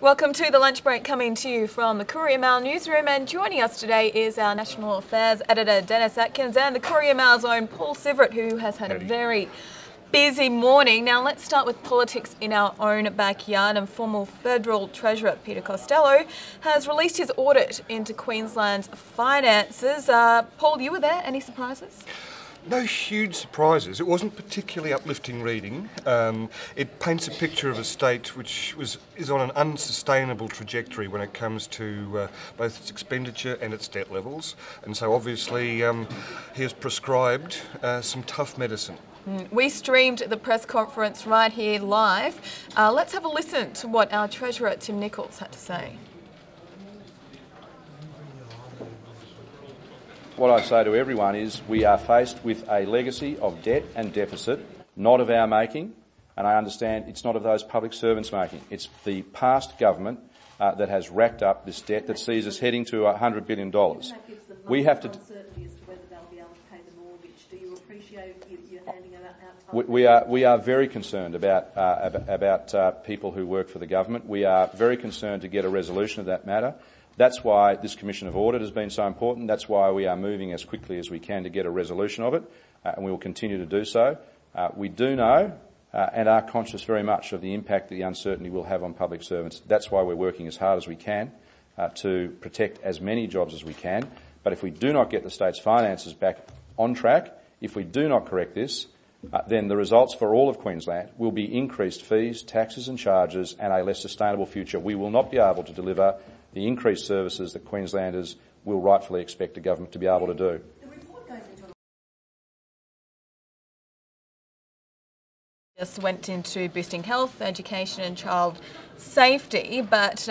Welcome to the lunch break, coming to you from the Courier-Mail newsroom, and joining us today is our National Affairs editor Dennis Atkins and the Courier-Mail's own Paul Syvret, who has had a very busy morning. Now let's start with politics in our own backyard, and former Federal Treasurer Peter Costello has released his audit into Queensland's finances. Paul, you were there, any surprises? No huge surprises. It wasn't particularly uplifting reading. It paints a picture of a state which is on an unsustainable trajectory when it comes to both its expenditure and its debt levels. And so obviously he has prescribed some tough medicine. We streamed the press conference right here live. Let's have a listen to what our Treasurer Tim Nicholls had to say. What I say to everyone is we are faced with a legacy of debt and deficit, not of our making, and I understand it's not of those public servants' making. It's the past government that has racked up this debt that sees us heading to $100 billion. We have to. We are very concerned about people who work for the government. We are very concerned to get a resolution of that matter. That's why this Commission of Audit has been so important. That's why we are moving as quickly as we can to get a resolution of it, and we will continue to do so. We do know and are conscious very much of the impact that the uncertainty will have on public servants. That's why we're working as hard as we can to protect as many jobs as we can. But if we do not get the state's finances back on track, if we do not correct this, then the results for all of Queensland will be increased fees, taxes and charges, and a less sustainable future. We will not be able to deliver the increased services that Queenslanders will rightfully expect a government to be able to do. Just went into boosting health, education and child safety, but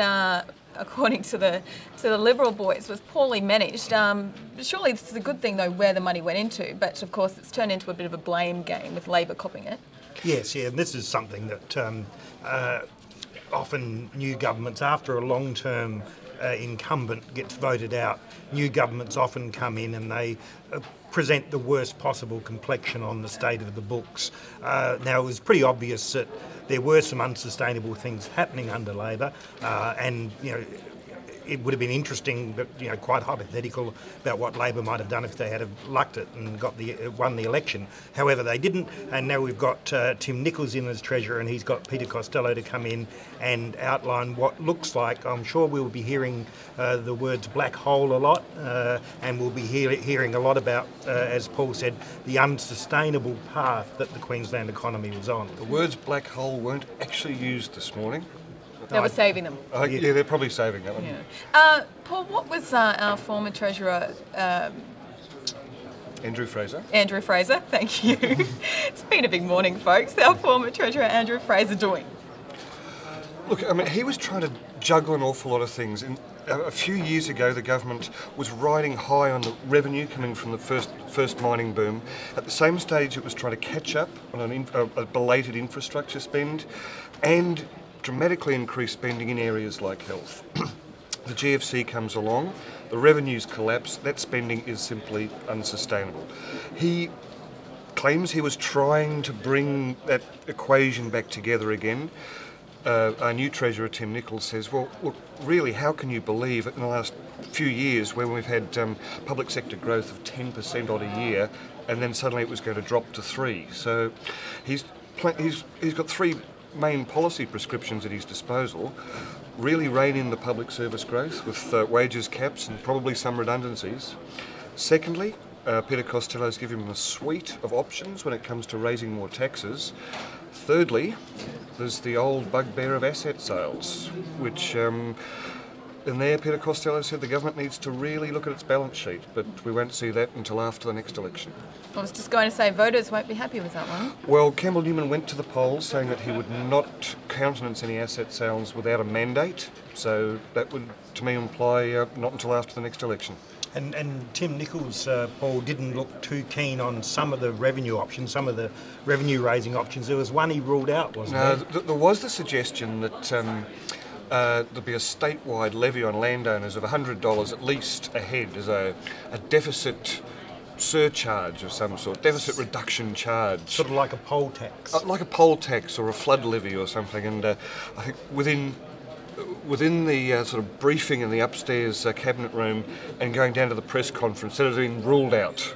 according to the Liberal boys, was poorly managed. Surely this is a good thing, though, where the money went into, but of course it's turned into a bit of a blame game with Labor copping it. Yes, yeah, and this is something that often new governments, after a long-term incumbent gets voted out, new governments often come in and they present the worst possible complexion on the state of the books. Now, it was pretty obvious that there were some unsustainable things happening under Labor, and it would have been interesting, but quite hypothetical about what Labor might have done if they had lucked it and won the election. However, they didn't, and now we've got Tim Nicholls in as Treasurer, and he's got Peter Costello to come in and outline what looks like. I'm sure we'll be hearing the words black hole a lot, and we'll be hearing a lot about, as Paul said, the unsustainable path that the Queensland economy was on. The words black hole weren't actually used this morning. They were saving them. Yeah, they're probably saving that one. Yeah. Paul, what was our former Treasurer... Andrew Fraser. Andrew Fraser, thank you. It's been a big morning, folks. Our former Treasurer Andrew Fraser doing? Look, I mean, he was trying to juggle an awful lot of things. A few years ago, the government was riding high on the revenue coming from the first mining boom. At the same stage, it was trying to catch up on a belated infrastructure spend and dramatically increased spending in areas like health. The GFC comes along, the revenues collapse, that spending is simply unsustainable. He claims he was trying to bring that equation back together again. Our new Treasurer, Tim Nicholls, says, well, look, really, how can you believe that in the last few years when we've had public sector growth of 10% odd a year, and then suddenly it was going to drop to 3%? So he's got three main policy prescriptions at his disposal: really rein in the public service growth with wages caps and probably some redundancies. Secondly, Peter Costello's given him a suite of options when it comes to raising more taxes. Thirdly, there's the old bugbear of asset sales, which in there Peter Costello said the government needs to really look at its balance sheet, but we won't see that until after the next election. I was just going to say voters won't be happy with that one. Well, Campbell Newman went to the polls saying that he would not countenance any asset sales without a mandate, so that would, to me, imply not until after the next election. And Tim Nicholls, Paul, didn't look too keen on some of the revenue options, some of the revenue-raising options. There was one he ruled out, wasn't there? There was the suggestion that there'd be a statewide levy on landowners of $100 at least a head as a deficit surcharge of some sort, deficit reduction charge. Sort of like a poll tax. Like a poll tax or a flood levy or something, and I think within within the sort of briefing in the upstairs cabinet room and going down to the press conference, that has been ruled out.